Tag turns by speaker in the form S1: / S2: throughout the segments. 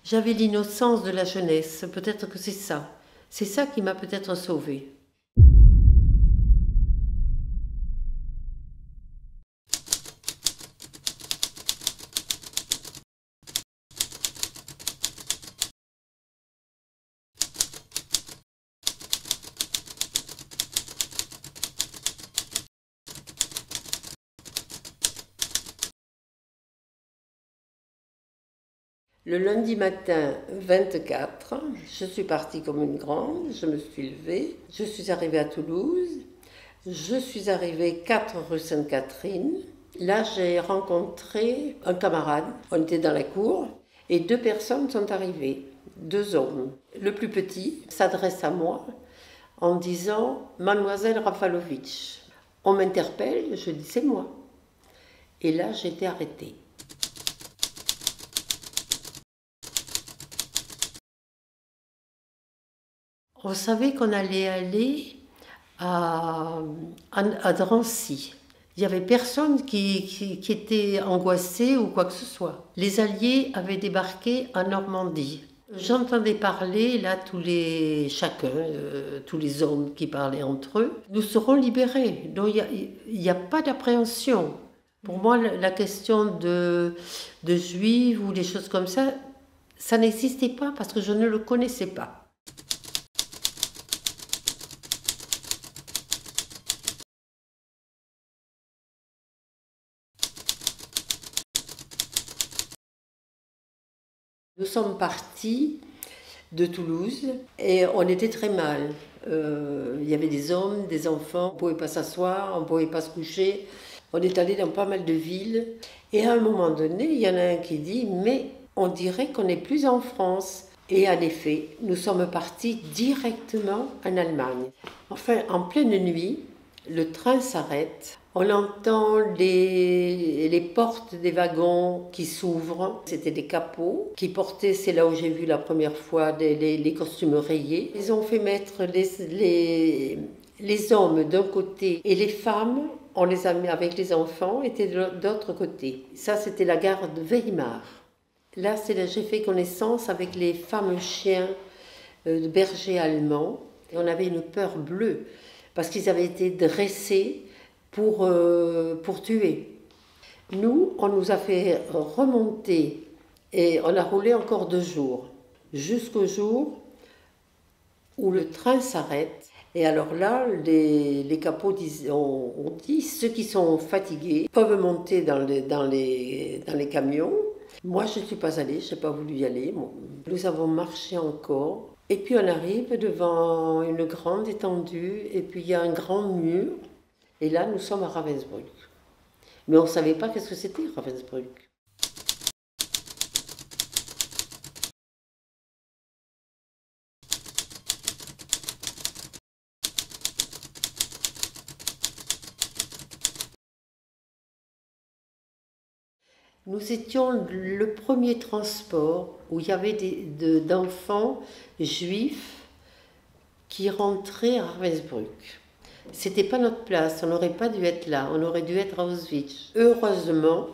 S1: J'avais l'innocence de la jeunesse, peut-être que c'est ça. C'est ça qui m'a peut-être sauvée. Le lundi matin 24, je suis partie comme une grande, je me suis levée, je suis arrivée à Toulouse, je suis arrivée 4 rue Sainte-Catherine. Là, j'ai rencontré un camarade, on était dans la cour, et deux personnes sont arrivées, deux hommes. Le plus petit s'adresse à moi en disant « Mademoiselle Rafalovic ». On m'interpelle, je dis « c'est moi ». Et là, j'ai été arrêtée. On savait qu'on allait aller à Drancy. Il n'y avait personne qui était angoissé ou quoi que ce soit. Les Alliés avaient débarqué en Normandie. J'entendais parler, là, tous les hommes qui parlaient entre eux. Nous serons libérés. Donc il n'y a pas d'appréhension. Pour moi, la question de juifs ou des choses comme ça n'existait pas parce que je ne le connaissais pas. Nous sommes partis de Toulouse et on était très mal. Il y avait des hommes, des enfants, on ne pouvait pas s'asseoir, on ne pouvait pas se coucher. On est allé dans pas mal de villes et à un moment donné, il y en a un qui dit « mais on dirait qu'on n'est plus en France ». Et en effet, nous sommes partis directement en Allemagne. Enfin, en pleine nuit, le train s'arrête. On entend les portes des wagons qui s'ouvrent. C'était des capots qui portaient, c'est là où j'ai vu la première fois, les costumes rayés. Ils ont fait mettre les hommes d'un côté et les femmes, on les a mis avec les enfants, étaient de l'autre côté. Ça, c'était la gare de Weimar. Là, j'ai fait connaissance avec les fameux chiens de bergers allemands. Et on avait une peur bleue parce qu'ils avaient été dressés pour tuer. Nous, on nous a fait remonter et on a roulé encore 2 jours, jusqu'au jour où le train s'arrête. Et alors là, les capots ont dit, ceux qui sont fatigués peuvent monter dans les camions. Moi, je ne suis pas allée, je n'ai pas voulu y aller. Nous avons marché encore. Et puis on arrive devant une grande étendue, et puis il y a un grand mur. Et là, nous sommes à Ravensbrück. Mais on ne savait pas qu'est-ce que c'était, Ravensbrück. Nous étions le premier transport où il y avait d'enfants juifs qui rentraient à Ravensbrück. C'était pas notre place, on n'aurait pas dû être là, on aurait dû être à Auschwitz. Heureusement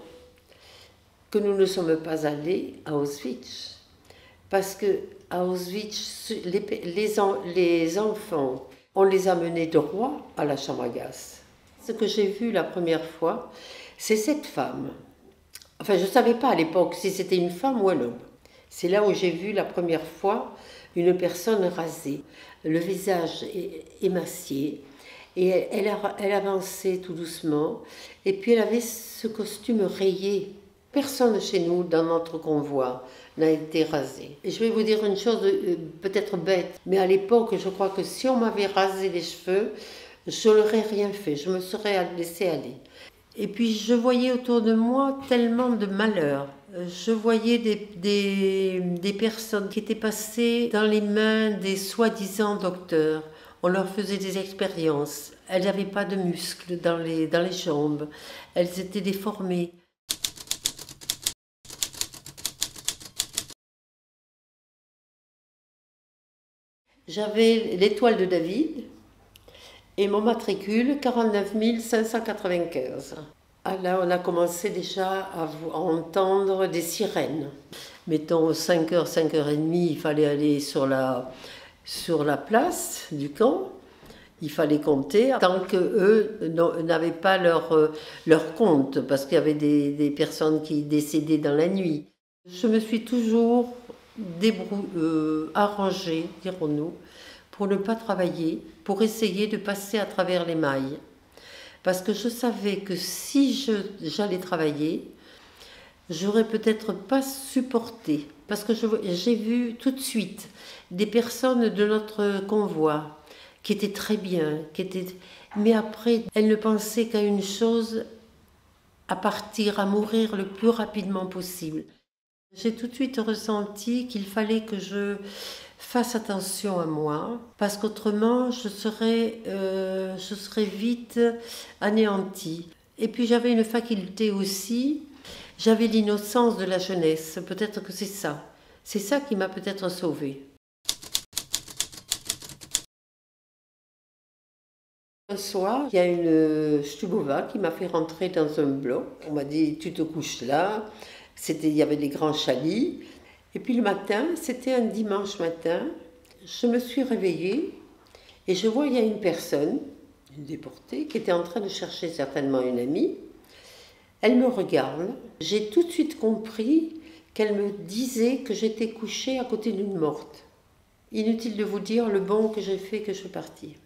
S1: que nous ne sommes pas allés à Auschwitz, parce que à Auschwitz, les enfants, on les a menés droit à la chambre à gaz. Ce que j'ai vu la première fois, c'est cette femme. Enfin, je ne savais pas à l'époque si c'était une femme ou un homme. C'est là où j'ai vu la première fois une personne rasée, le visage émacié. Et elle avançait tout doucement, et puis elle avait ce costume rayé. Personne chez nous, dans notre convoi, n'a été rasé. Et je vais vous dire une chose peut-être bête, mais à l'époque, je crois que si on m'avait rasé les cheveux, je n'aurais rien fait, je me serais laissée aller. Et puis je voyais autour de moi tellement de malheur. Je voyais des personnes qui étaient passées dans les mains des soi-disant docteurs. On leur faisait des expériences. Elles n'avaient pas de muscles dans les jambes. Elles étaient déformées. J'avais l'étoile de David et mon matricule 49 595. Ah là, on a commencé déjà à entendre des sirènes. mettons 5h, 5h30, il fallait aller sur la place du camp. Il fallait compter tant qu'eux n'avaient pas leur compte, parce qu'il y avait des personnes qui décédaient dans la nuit. Je me suis toujours arrangée, dirons-nous, pour ne pas travailler, pour essayer de passer à travers les mailles. Parce que je savais que si j'allais travailler, j'aurais peut-être pas supporté. Parce que j'ai vu tout de suite des personnes de notre convoi qui étaient très bien, mais après, elles ne pensaient qu'à une chose, à partir, à mourir le plus rapidement possible. J'ai tout de suite ressenti qu'il fallait que je fasse attention à moi, parce qu'autrement, je serais vite anéantie. Et puis j'avais une faculté aussi, j'avais l'innocence de la jeunesse, peut-être que c'est ça. C'est ça qui m'a peut-être sauvée. Un soir, il y a une Stubova qui m'a fait rentrer dans un bloc. On m'a dit, tu te couches là. Il y avait des grands chalits. Et puis le matin, c'était un dimanche matin, je me suis réveillée et je vois il y a une personne, une déportée, qui était en train de chercher certainement une amie. Elle me regarde. J'ai tout de suite compris qu'elle me disait que j'étais couchée à côté d'une morte. Inutile de vous dire le bond que j'ai fait que je suis partie.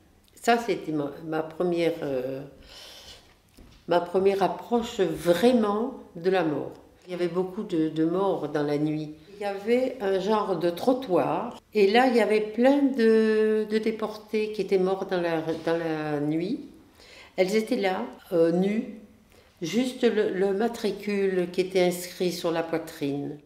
S1: Ça, c'était ma première approche vraiment de la mort. Il y avait beaucoup de morts dans la nuit. Il y avait un genre de trottoir et là, il y avait plein de déportés qui étaient morts dans la nuit. Elles étaient là, nues, juste le matricule qui était inscrit sur la poitrine.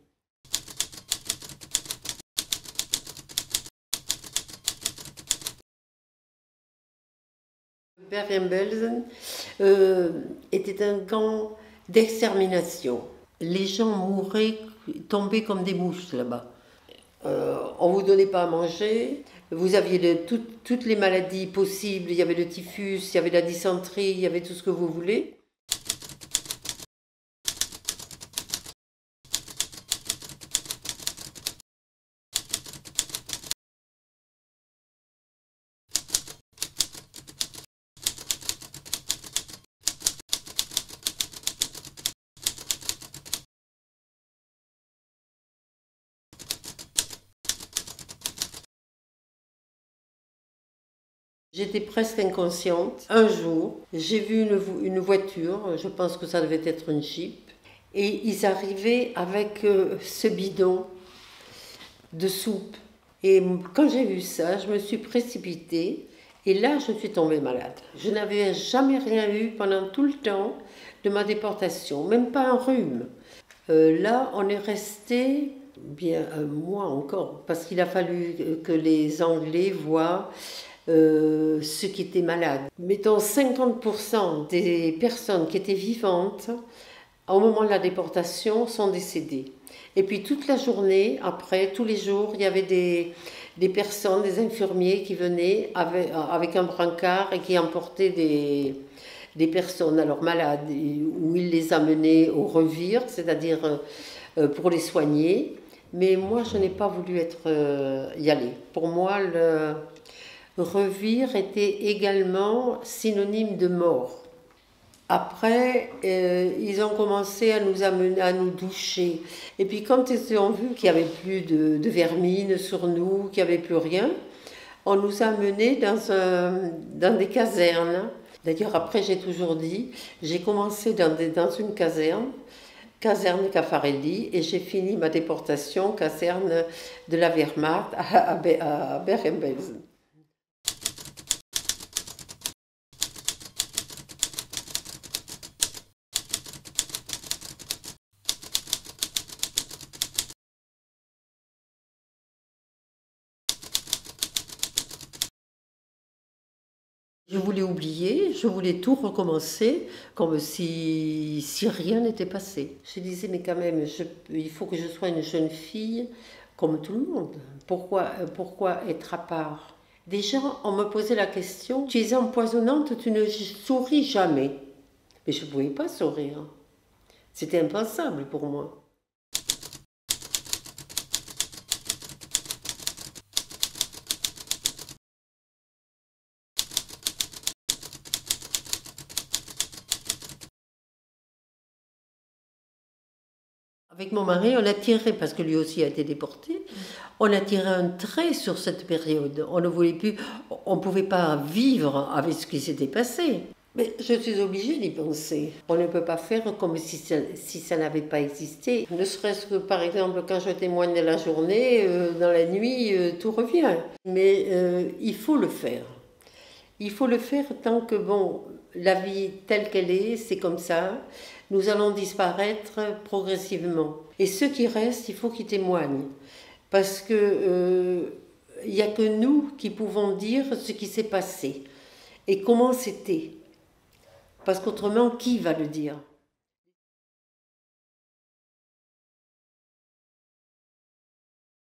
S1: Bergen-Belsen était un camp d'extermination. Les gens mouraient, tombaient comme des mouches là-bas. On ne vous donnait pas à manger. Vous aviez toutes les maladies possibles. Il y avait le typhus, il y avait la dysenterie, il y avait tout ce que vous voulez. J'étais presque inconsciente. Un jour, j'ai vu une voiture, je pense que ça devait être une Jeep, et ils arrivaient avec ce bidon de soupe. Et quand j'ai vu ça, je me suis précipitée, et là, je suis tombée malade. Je n'avais jamais rien eu pendant tout le temps de ma déportation, même pas un rhume. Là, on est resté bien un mois encore, parce qu'il a fallu que les Anglais voient ceux qui étaient malades. Mettons 50% des personnes qui étaient vivantes au moment de la déportation sont décédées. Et puis toute la journée, après, tous les jours, il y avait des personnes, des infirmiers qui venaient avec un brancard et qui emportaient des personnes alors malades, où ils les amenaient au revire, c'est-à-dire pour les soigner. Mais moi, je n'ai pas voulu y aller. Pour moi, le revire était également synonyme de mort. Après, ils ont commencé à nous amener, à nous doucher. Et puis quand ils ont vu qu'il n'y avait plus de vermine sur nous, qu'il n'y avait plus rien, on nous a amenés dans des casernes. D'ailleurs, après, j'ai toujours dit, j'ai commencé dans une caserne Caffarelli, et j'ai fini ma déportation, caserne de la Wehrmacht à Bergen-Belsen. Je voulais oublier, je voulais tout recommencer, comme si rien n'était passé. Je disais, mais quand même, il faut que je sois une jeune fille comme tout le monde. Pourquoi être à part? Déjà, on me posait la question, tu es empoisonnante, tu ne souris jamais. Mais je ne pouvais pas sourire. C'était impensable pour moi. Avec mon mari, on a tiré, parce que lui aussi a été déporté, on a tiré un trait sur cette période. On ne voulait plus, on ne pouvait pas vivre avec ce qui s'était passé. Mais je suis obligée d'y penser. On ne peut pas faire comme si ça n'avait pas existé. Ne serait-ce que, par exemple, quand je témoigne de la journée, dans la nuit, tout revient. Mais il faut le faire. Il faut le faire tant que, bon, la vie telle qu'elle est, c'est comme ça. Nous allons disparaître progressivement. Et ceux qui restent, il faut qu'ils témoignent. Parce que il n'y a que nous qui pouvons dire ce qui s'est passé et comment c'était. Parce qu'autrement, qui va le dire ?